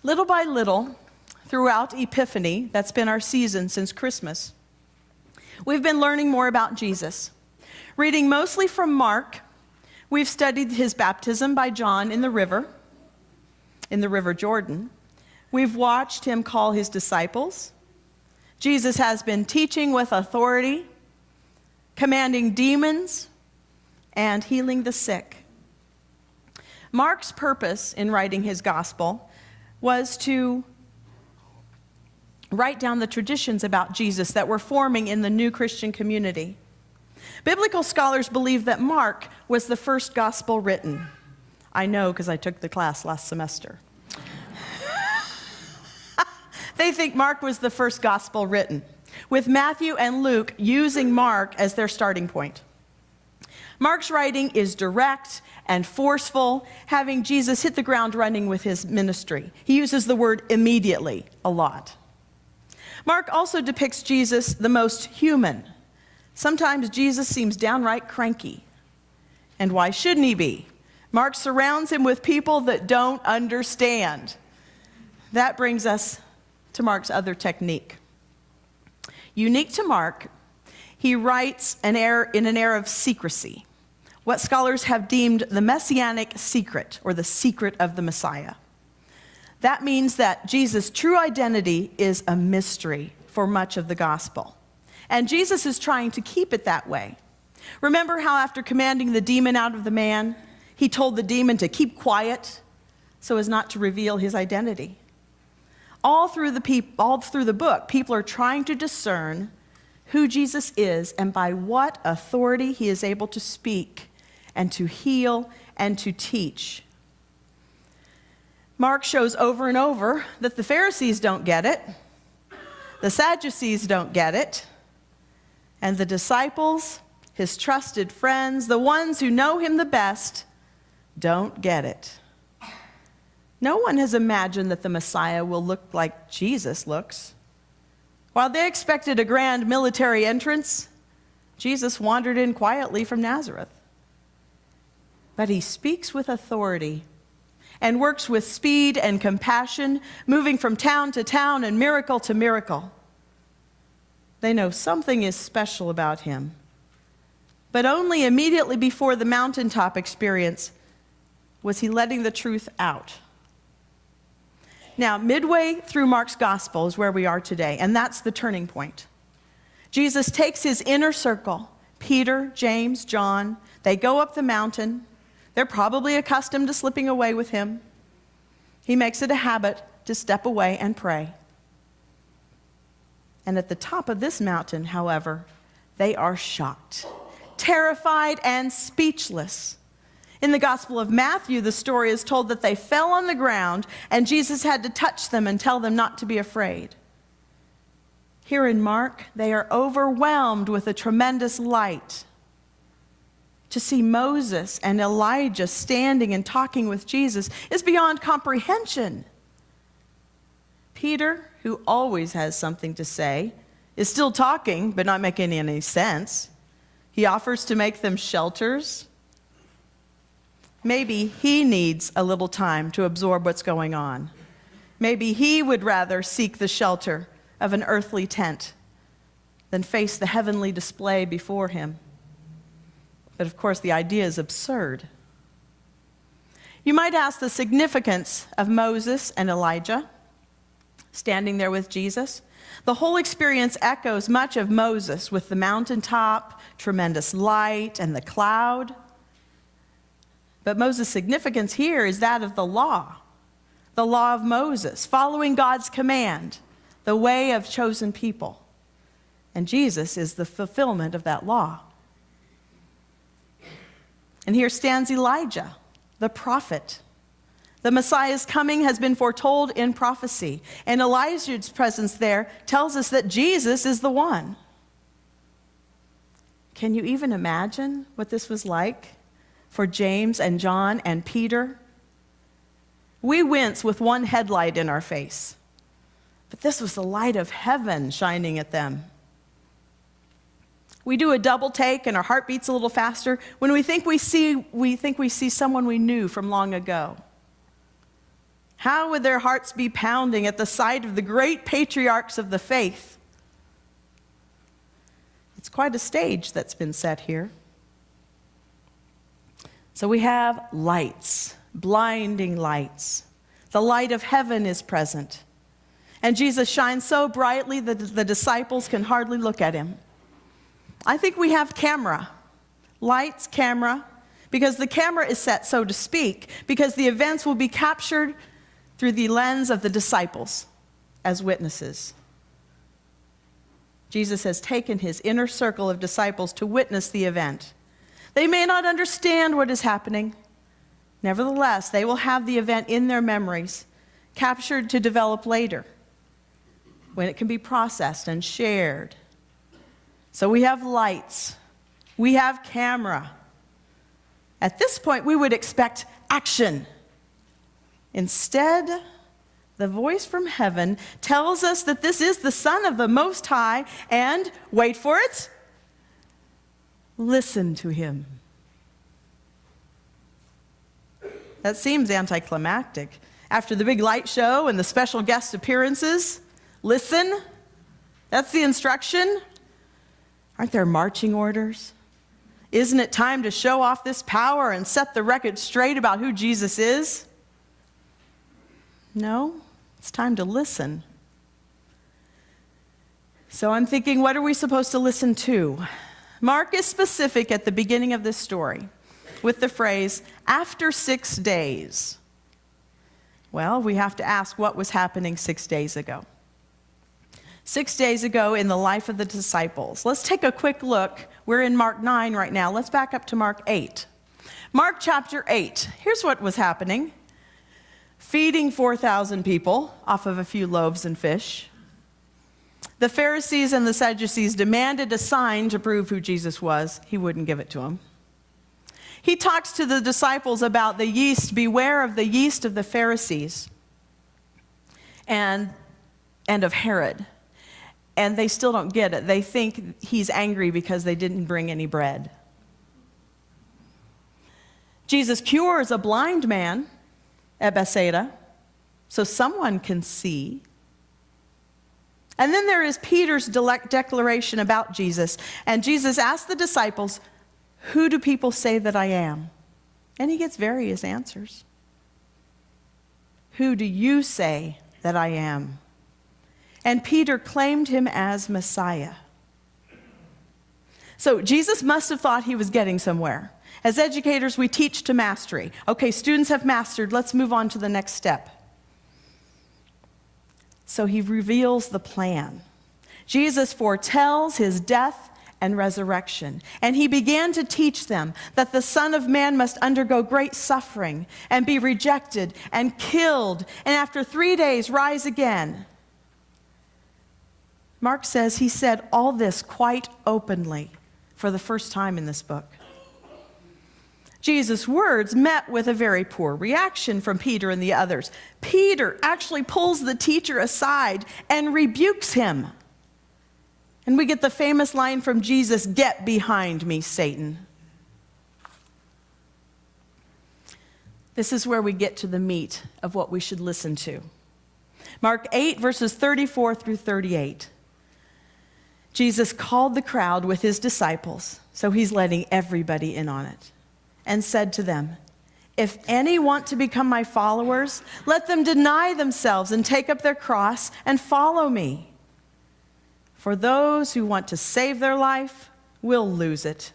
Little by little, throughout Epiphany, that's been our season since Christmas, we've been learning more about Jesus. Reading mostly from Mark, we've studied his baptism by John in the river Jordan. We've watched him call his disciples. Jesus has been teaching with authority, commanding demons, and healing the sick. Mark's purpose in writing his gospel was to write down the traditions about Jesus that were forming in the new Christian community. Biblical scholars believe that Mark was the first gospel written. I know because I took the class last semester. They think Mark was the first gospel written, with Matthew and Luke using Mark as their starting point. Mark's writing is direct and forceful, having Jesus hit the ground running with his ministry. He uses the word immediately a lot. Mark also depicts Jesus the most human. Sometimes Jesus seems downright cranky. And why shouldn't he be? Mark surrounds him with people that don't understand. That brings us to Mark's other technique. Unique to Mark, he writes in an era of secrecy, what scholars have deemed the messianic secret, or the secret of the Messiah. That means that Jesus' true identity is a mystery for much of the gospel. And Jesus is trying to keep it that way. Remember how after commanding the demon out of the man, he told the demon to keep quiet so as not to reveal his identity. All through the book, people are trying to discern who Jesus is and by what authority he is able to speak and to heal and to teach. Mark shows over and over that the Pharisees don't get it, the Sadducees don't get it, and the disciples, his trusted friends, the ones who know him the best, don't get it. No one has imagined that the Messiah will look like Jesus looks. While they expected a grand military entrance, Jesus wandered in quietly from Nazareth. But he speaks with authority and works with speed and compassion, moving from town to town and miracle to miracle. They know something is special about him. But only immediately before the mountaintop experience was he letting the truth out. Now, midway through Mark's gospel is where we are today, and that's the turning point. Jesus takes his inner circle, Peter, James, John. They go up the mountain. They're probably accustomed to slipping away with him. He makes it a habit to step away and pray. And at the top of this mountain, however, they are shocked, terrified, and speechless. In the Gospel of Matthew, the story is told that they fell on the ground and Jesus had to touch them and tell them not to be afraid. Here in Mark, they are overwhelmed with a tremendous light. To see Moses and Elijah standing and talking with Jesus is beyond comprehension. Peter, who always has something to say, is still talking, but not making any sense. He offers to make them shelters. Maybe he needs a little time to absorb what's going on. Maybe he would rather seek the shelter of an earthly tent than face the heavenly display before him. But of course, the idea is absurd. You might ask the significance of Moses and Elijah standing there with Jesus. The whole experience echoes much of Moses with the mountaintop, tremendous light, and the cloud. But Moses' significance here is that of the law of Moses, following God's command, the way of chosen people. And Jesus is the fulfillment of that law. And here stands Elijah, the prophet. The Messiah's coming has been foretold in prophecy, and Elijah's presence there tells us that Jesus is the one. Can you even imagine what this was like for James and John and Peter? We wince with one headlight in our face, but this was the light of heaven shining at them. We do a double take and our heart beats a little faster when we think we see someone we knew from long ago. How would their hearts be pounding at the sight of the great patriarchs of the faith? It's quite a stage that's been set here. So we have lights, blinding lights. The light of heaven is present. And Jesus shines so brightly that the disciples can hardly look at him. I think we have camera. Lights, camera. Because the camera is set, so to speak, because the events will be captured through the lens of the disciples as witnesses. Jesus has taken his inner circle of disciples to witness the event. They may not understand what is happening. Nevertheless, they will have the event in their memories, captured to develop later, when it can be processed and shared. So we have lights. We have camera. At this point, we would expect action. Instead, the voice from heaven tells us that this is the Son of the Most High, and, wait for it, listen to him. That seems anticlimactic. After the big light show and the special guest appearances, listen. That's the instruction. Aren't there marching orders? Isn't it time to show off this power and set the record straight about who Jesus is? No, it's time to listen. So I'm thinking, what are we supposed to listen to? Mark is specific at the beginning of this story with the phrase, after 6 days. Well, we have to ask what was happening 6 days ago. 6 days ago in the life of the disciples. Let's take a quick look. We're in Mark 9 right now. Let's back up to Mark 8. Mark chapter 8. Here's what was happening. Feeding 4,000 people off of a few loaves and fish. The Pharisees and the Sadducees demanded a sign to prove who Jesus was. He wouldn't give it to them. He talks to the disciples about the yeast. Beware of the yeast of the Pharisees and of Herod. And they still don't get it. They think he's angry because they didn't bring any bread. Jesus cures a blind man at Bethsaida, so someone can see. And then there is Peter's declaration about Jesus. And Jesus asked the disciples, who do people say that I am? And he gets various answers. Who do you say that I am? And Peter claimed him as Messiah. So Jesus must have thought he was getting somewhere. As educators, we teach to mastery. Okay, students have mastered. Let's move on to the next step. So he reveals the plan. Jesus foretells his death and resurrection. And he began to teach them that the Son of Man must undergo great suffering and be rejected and killed, and after 3 days rise again. Mark says he said all this quite openly for the first time in this book. Jesus' words met with a very poor reaction from Peter and the others. Peter actually pulls the teacher aside and rebukes him. And we get the famous line from Jesus, "Get behind me, Satan." This is where we get to the meat of what we should listen to. Mark 8, verses 34 through 38. Jesus called the crowd with his disciples, so he's letting everybody in on it, and said to them, "If any want to become my followers, let them deny themselves and take up their cross and follow me. For those who want to save their life will lose it.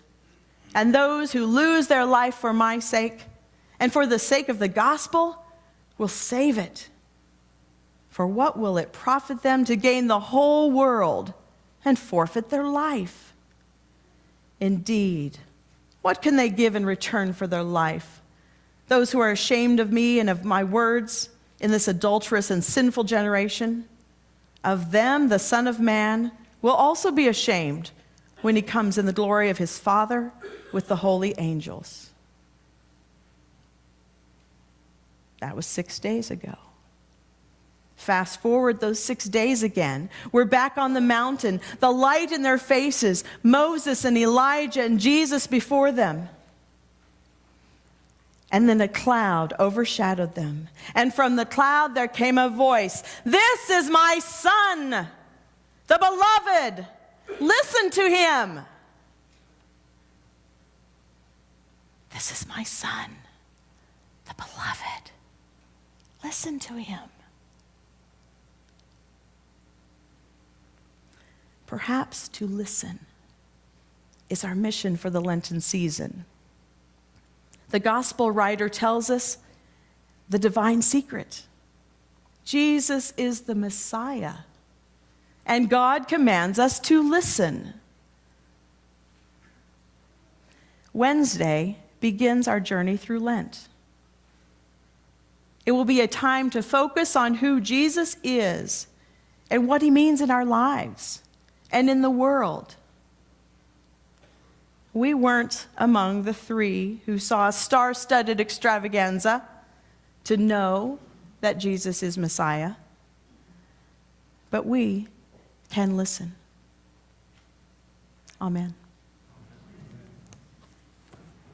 And those who lose their life for my sake and for the sake of the gospel will save it. For what will it profit them to gain the whole world and forfeit their life? Indeed, what can they give in return for their life? Those who are ashamed of me and of my words in this adulterous and sinful generation? Of them the Son of Man will also be ashamed when he comes in the glory of his Father with the holy angels." That was 6 days ago. Fast forward those 6 days again. We're back on the mountain, the light in their faces, Moses and Elijah and Jesus before them. And then a cloud overshadowed them. And from the cloud there came a voice, "This is my Son, the beloved. Listen to him." This is my Son, the beloved. Listen to him. Perhaps to listen is our mission for the Lenten season. The gospel writer tells us the divine secret. Jesus is the Messiah, and God commands us to listen. Wednesday begins our journey through Lent. It will be a time to focus on who Jesus is and what he means in our lives and in the world. We weren't among the 3 who saw a star-studded extravaganza to know that Jesus is Messiah, but we can listen. Amen.